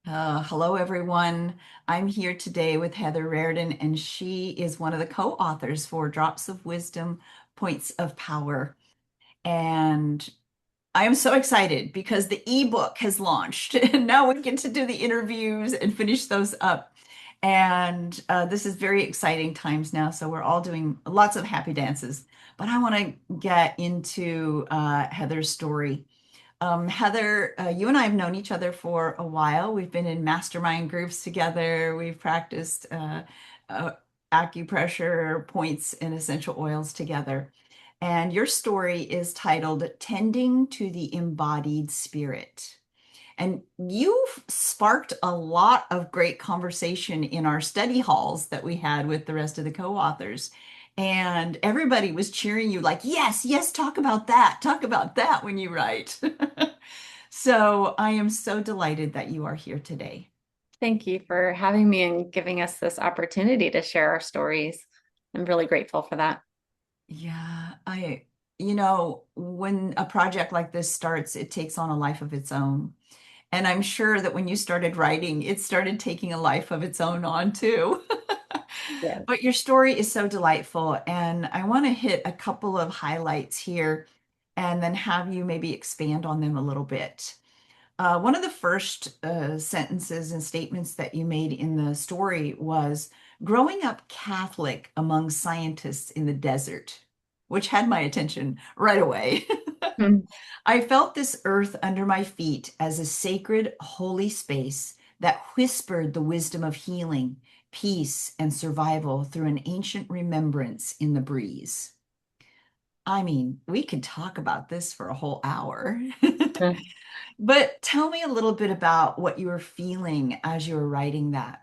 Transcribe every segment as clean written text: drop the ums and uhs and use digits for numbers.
Hello, everyone. I'm here today with Heather Rarden, and she is one of the co-authors for Drops of Wisdom, Points of Power. And I am so excited because the ebook has launched, and now we get to do the interviews and finish those up. And this is very exciting times now, so we're all doing lots of happy dances. But I want to get into Heather's story. Heather, you and I have known each other for a while. We've been in mastermind groups together. We've practiced uh, acupressure points and essential oils together. And your story is titled Tending to the Embodied Spirit. And you've sparked a lot of great conversation in our study halls that we had with the rest of the co-authors. And everybody was cheering you like, yes, yes, talk about that when you write. So I am so delighted that you are here today. Thank you for having me and giving us this opportunity to share our stories. I'm really grateful for that. Yeah, when a project like this starts, it takes on a life of its own. And I'm sure that when you started writing, it started taking a life of its own on too. Yeah. But your story is so delightful, and I want to hit a couple of highlights here and then have you maybe expand on them a little bit. One of the first sentences and statements that you made in the story was growing up Catholic among scientists in the desert, which had my attention right away. Hmm. I felt this earth under my feet as a sacred, holy space that whispered the wisdom of healing, peace, and survival through an ancient remembrance in the breeze. I mean, we could talk about this for a whole hour. But tell me a little bit about what you were feeling as you were writing that.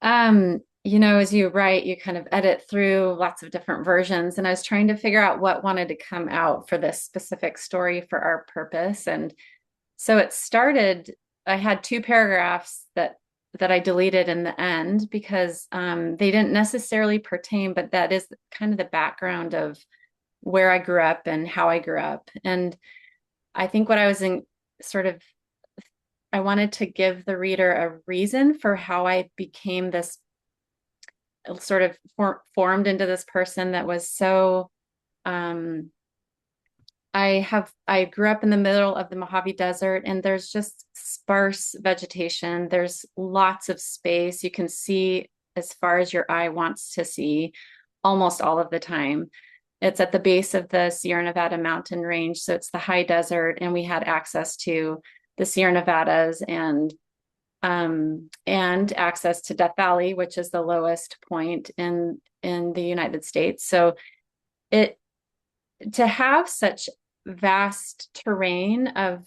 As you write, you kind of edit through lots of different versions, and I was trying to figure out what wanted to come out for this specific story for our purpose. And so it started, I had two paragraphs that I deleted in the end because they didn't necessarily pertain, but that is kind of the background of where I grew up and how I grew up. And I think what I was in sort of, I wanted to give the reader a reason for how I became this sort of formed into this person that was so, um, I grew up in the middle of the Mojave Desert, and there's just sparse vegetation. There's lots of space. You can see as far as your eye wants to see almost all of the time. It's at the base of the Sierra Nevada mountain range, so it's the high desert, and we had access to the Sierra Nevadas and access to Death Valley, which is the lowest point in the United States. So it to have such vast terrain of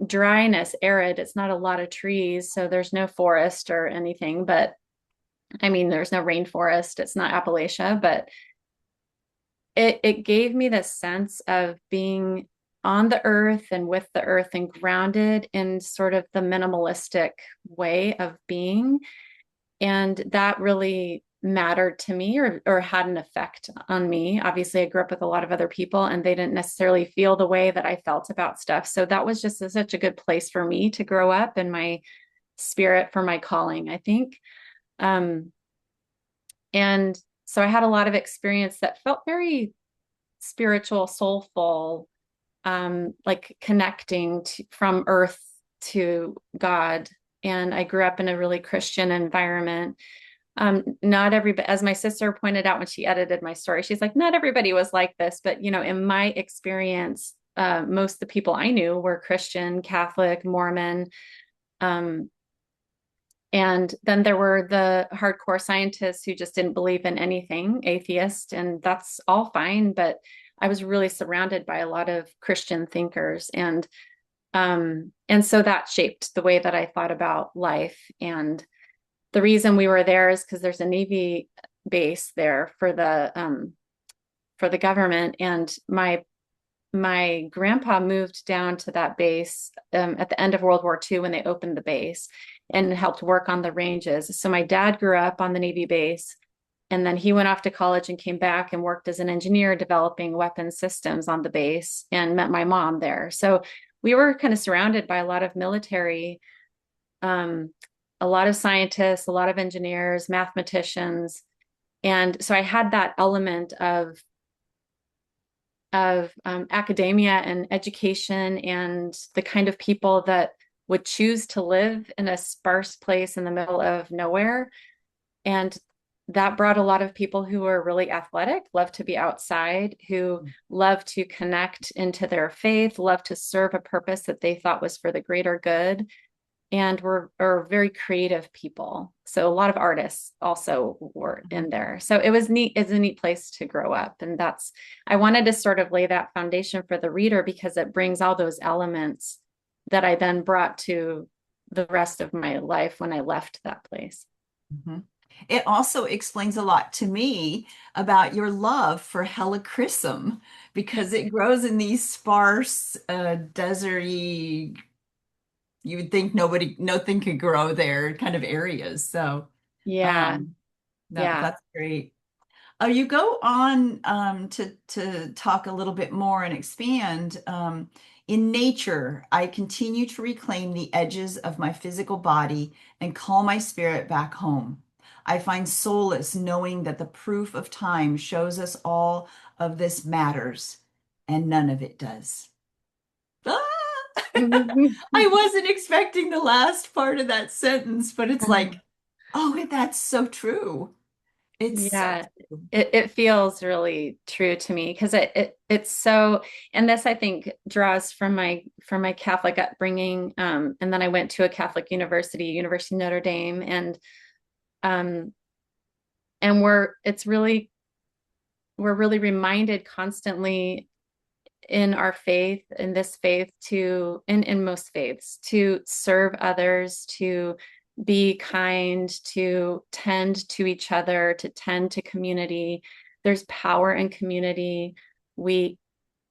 dryness, arid. It's not a lot of trees, so there's no forest or anything. But I mean, there's no rainforest. It's not Appalachia, but it gave me this sense of being on the earth and with the earth and grounded in sort of the minimalistic way of being. And that really mattered to me or had an effect on me. Obviously, I grew up with a lot of other people and they didn't necessarily feel the way that I felt about stuff. So that was just such a good place for me to grow up in my spirit for my calling, I think. Um, and so I had a lot of experience that felt very spiritual, soulful, like connecting from earth to God. And I grew up in a really Christian environment. Not everybody, as my sister pointed out when she edited my story, she's like, not everybody was like this, but in my experience, most of the people I knew were Christian, Catholic, Mormon. Um, and then there were the hardcore scientists who just didn't believe in anything, atheist, and that's all fine. But I was really surrounded by a lot of Christian thinkers, and so that shaped the way that I thought about life. And the reason we were there is because there's a Navy base there for the government, and my grandpa moved down to that base at the end of World War II when they opened the base and helped work on the ranges. So my dad grew up on the Navy base, and then he went off to college and came back and worked as an engineer developing weapon systems on the base and met my mom there. So we were kind of surrounded by a lot of military um, a lot of scientists, a lot of engineers, mathematicians. And so I had that element of academia and education and the kind of people that would choose to live in a sparse place in the middle of nowhere. And that brought a lot of people who were really athletic, love to be outside, who love to connect into their faith, love to serve a purpose that they thought was for the greater good, and were are very creative people. So a lot of artists also were in there. So it was neat. It's a neat place to grow up. And that's, I wanted to sort of lay that foundation for the reader because it brings all those elements that I then brought to the rest of my life when I left that place. Mhm. It also explains a lot to me about your love for helichrysum because it grows in these sparse, deserty, you would think nothing could grow there kind of areas. So, Yeah. um, no, Yeah. that's great. You go on to talk a little bit more and expand. In nature, I continue to reclaim the edges of my physical body and call my spirit back home. I find solace knowing that the proof of time shows us all of this matters, and none of it does. Ah! I wasn't expecting the last part of that sentence, but it's like, oh, that's so true. It's so Yeah, true. it feels really true to me because it's so, and this I think draws from my Catholic upbringing. And then I went to a Catholic university, University of Notre Dame, um and we're really reminded constantly in our faith, in this faith, to in most faiths, to serve others, to be kind, to tend to each other, to tend to community. There's power in community. We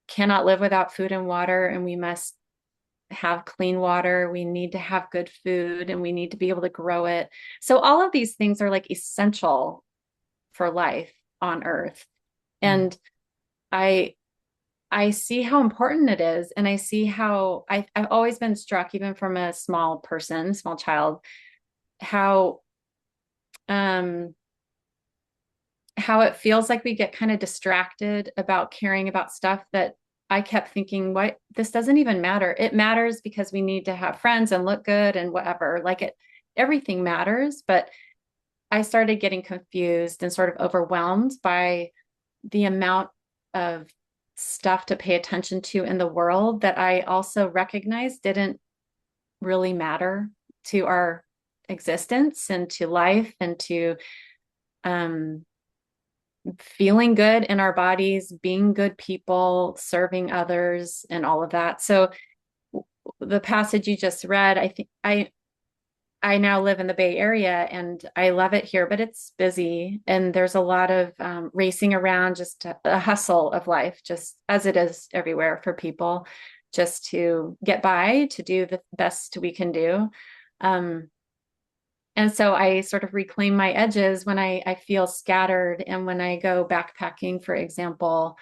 cannot live without food and water, and we must have clean water. We need to have good food, and we need to be able to grow it. So all of these things are like essential for life on earth. Mm. And I I see how important it is. And I see how I've always been struck, even from a small person, small child, how um how it feels like we get kind of distracted about caring about stuff that I kept thinking, what, this doesn't even matter. It matters because we need to have friends and look good and whatever. Like it, everything matters. But I started getting confused and sort of overwhelmed by the amount of stuff to pay attention to in the world that I also recognized didn't really matter to our existence and to life and to um, feeling good in our bodies, being good people, serving others, and all of that. So the passage you just read, I think I now live in the Bay Area and I love it here, but it's busy and there's a lot of racing around, just a hustle of life, just as it is everywhere for people, just to get by, to do the best we can do. Um, and so I sort of reclaim my edges when I feel scattered. And when I go backpacking, for example,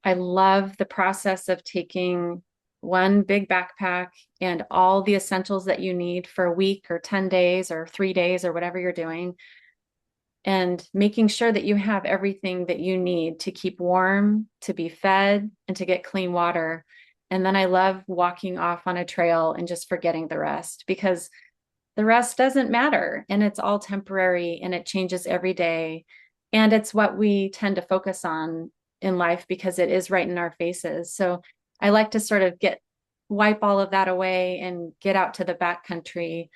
I love the process of taking one big backpack and all the essentials that you need for a week or 10 days or 3 days or whatever you're doing, and making sure that you have everything that you need to keep warm, to be fed, and to get clean water. And then I love walking off on a trail and just forgetting the rest because the rest doesn't matter and it's all temporary and it changes every day. And it's what we tend to focus on in life because it is right in our faces. So I like to sort of wipe all of that away and get out to the backcountry.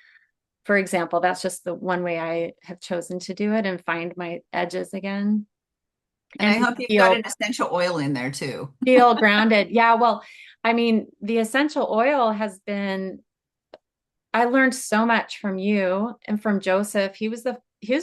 For example, that's just the one way I have chosen to do it and find my edges again And and I to hope you've got feel an essential oil in there too. feel grounded. Yeah, well, I mean, the essential oil has been, I learned so much from you and from Joseph. He was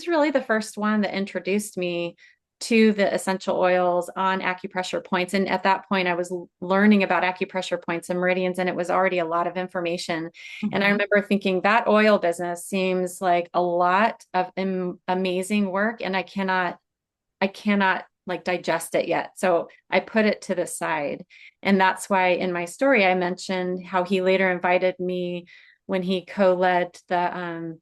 really the first one that introduced me to the essential oils on acupressure points. And at that point, I was learning about acupressure points and meridians, and it was already a lot of information. And I Mhm. remember thinking that oil business seems like a lot of amazing work, and I cannot like digest it yet. So I put it to the side. And that's why in my story, I mentioned how he later invited me when he co-led the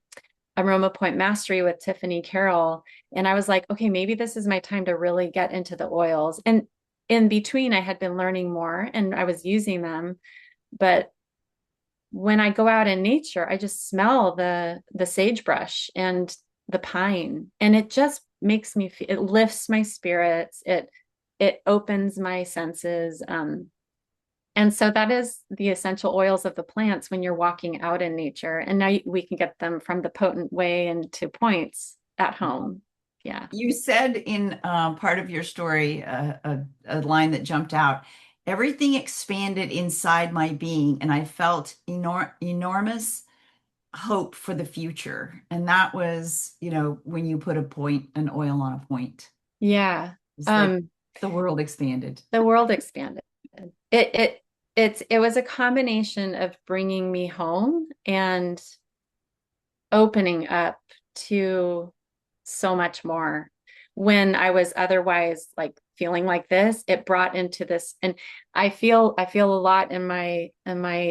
Aroma Point Mastery with Tiffany Carroll. And I was like, okay, maybe this is my time to really get into the oils. And in between, I had been learning more and I was using them. But when I go out in nature, I just smell the sagebrush and the pine, and it just makes me feel, it lifts my spirits. It opens my senses. And so that is the essential oils of the plants when you're walking out in nature. And now we can get them from the potent way into points at home. Yeah. You said in part of your story, a line that jumped out. Everything expanded inside my being, and I felt enormous hope for the future. And that was, when you put an oil on a point, Yeah. it's like Um, the world expanded. the world expanded. It it it was a combination of bringing me home and opening up to so much more. When I was otherwise like feeling like this, it brought into this, and I feel a lot in my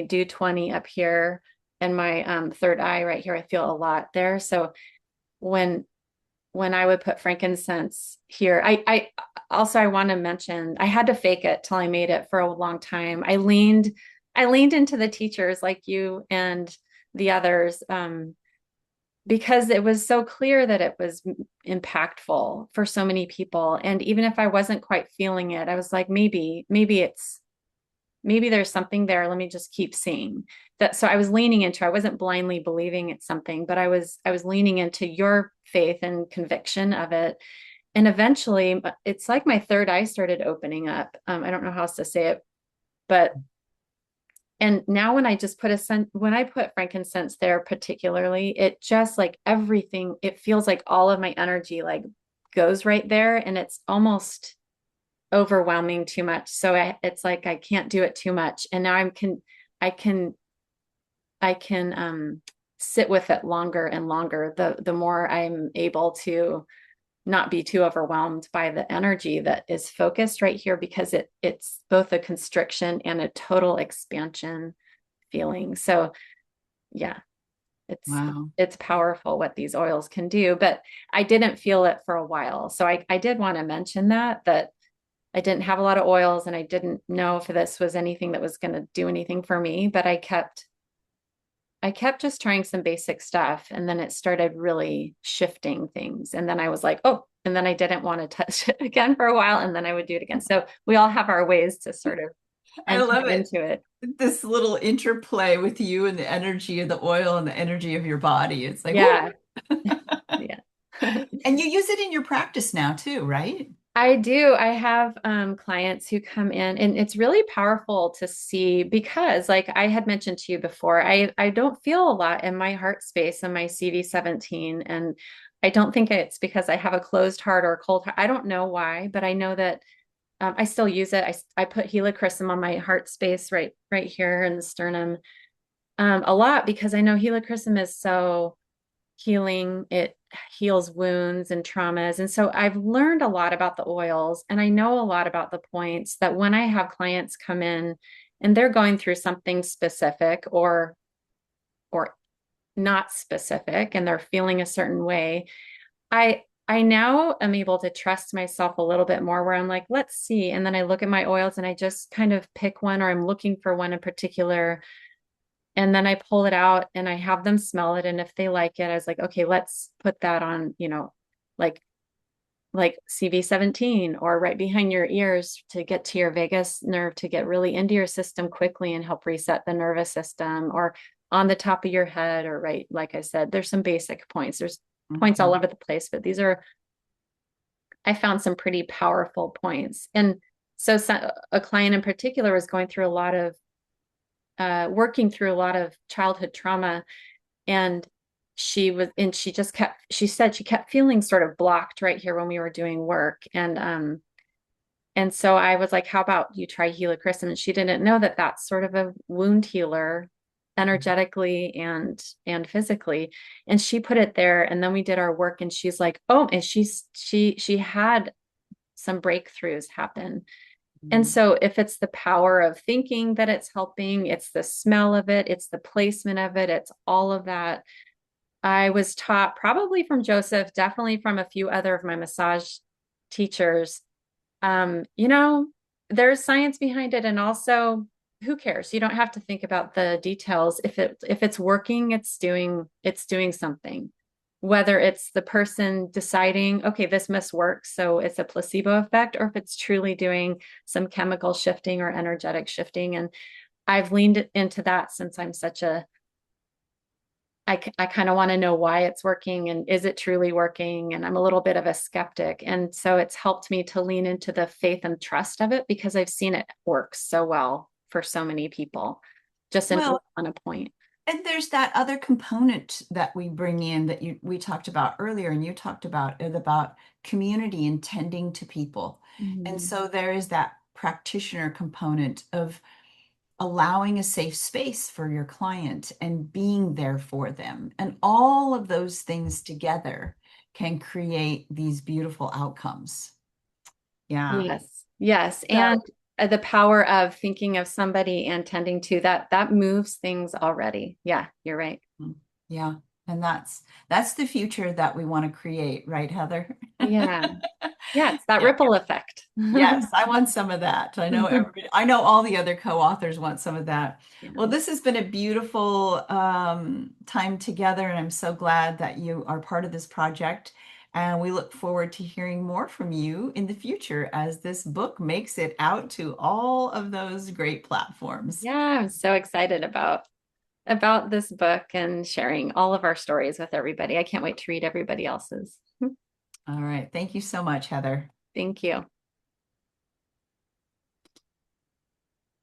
dew 20 up here and my third eye right here. I feel a lot there. So when I would put frankincense here, I want to mention I had to fake it till I made it for a long time. I leaned into the teachers like you and the others, because it was so clear that it was impactful for so many people. And even if I wasn't quite feeling it, I was like, maybe there's something there. Let me just keep seeing that. So I was leaning into, I wasn't blindly believing it's something, but I was leaning into your faith and conviction of it. And eventually it's like my third eye started opening up. I don't know how else to say it, but and now when I just put when I put frankincense there particularly, it just like everything, it feels like all of my energy like goes right there, and it's almost overwhelming too much. So it's like I can't do it too much. And now I can sit with it longer and longer, the more I'm able to not be too overwhelmed by the energy that is focused right here, because it's both a constriction and a total expansion feeling. So yeah, it's Wow. it's powerful what these oils can do, but I didn't feel it for a while. So I did want to mention that I didn't have a lot of oils and I didn't know if this was anything that was going to do anything for me, but I kept just trying some basic stuff, and then it started really shifting things. And then I was like, oh, and then I didn't want to touch it again for a while, and then I would do it again. So we all have our ways to sort of I enter love it. into it. This little interplay with you and the energy of the oil and the energy of your body. It's like, whoo. Yeah. Yeah. And you use it in your practice now too, right? I do. I have clients who come in, and it's really powerful to see because, like I had mentioned to you before, I don't feel a lot in my heart space and my CV17, and I don't think it's because I have a closed heart or a cold heart. I don't know why, but I know that I still use it. I put helichrysum on my heart space right here in the sternum, a lot, because I know helichrysum is so healing. It heals wounds and traumas. And so I've learned a lot about the oils, and I know a lot about the points that when I have clients come in and they're going through something specific or not specific and they're feeling a certain way, I now am able to trust myself a little bit more, where I'm like, let's see. And then I look at my oils and I just kind of pick one, or I'm looking for one in particular, and then I pull it out and I have them smell it. And if they like it, I was like, okay, let's put that on, like CV17, or right behind your ears to get to your vagus nerve, to get really into your system quickly and help reset the nervous system, or on the top of your head, or right, like I said, there's some basic points. There's points all Mhm. over the place, but I found some pretty powerful points. And so a client in particular was going through a lot of working through a lot of childhood trauma, and she said she kept feeling sort of blocked right here when we were doing work. And so I was like, how about you try helichrysum? And she didn't know that that's sort of a wound healer, energetically and physically. And she put it there, and then we did our work, and she's like, oh, and she had some breakthroughs happen. And Mm. so if it's the power of thinking that it's helping, it's the smell of it, it's the placement of it, it's all of that. I was taught probably from Joseph, definitely from a few other of my massage teachers. You know, there's science behind it, and also who cares? You don't have to think about the details. If it's working, it's doing something. Whether it's the person deciding, okay, this must work, so it's a placebo effect, or if it's truly doing some chemical shifting or energetic shifting. And I've leaned into that since I'm such a I kind of want to know why it's working and is it truly working? And I'm a little bit of a skeptic. And so it's helped me to lean into the faith and trust of it because I've seen it work so well for so many people, just Well, on a point. and there's that other component that we bring in that we talked about earlier, and you talked about community and tending to people. And Mhm. so there is that practitioner component of allowing a safe space for your client and being there for them. And all of those things together can create these beautiful outcomes. Yeah. Yes. Yes. And So, the power of thinking of somebody and tending to that, that moves things already. Yeah, you're right. yeah. And that's the future that we want to create, right, Heather? Yeah. Yeah, it's that Yeah. ripple effect. Yes, I want some of that. I know everybody, I know all the other co-authors want some of that. Well, Yeah. this has been a beautiful time together, and I'm so glad that you are part of this project. And we look forward to hearing more from you in the future as this book makes it out to all of those great platforms. Yeah, I'm so excited about this book and sharing all of our stories with everybody. I can't wait to read everybody else's. All right. Thank you so much, Heather. Thank you.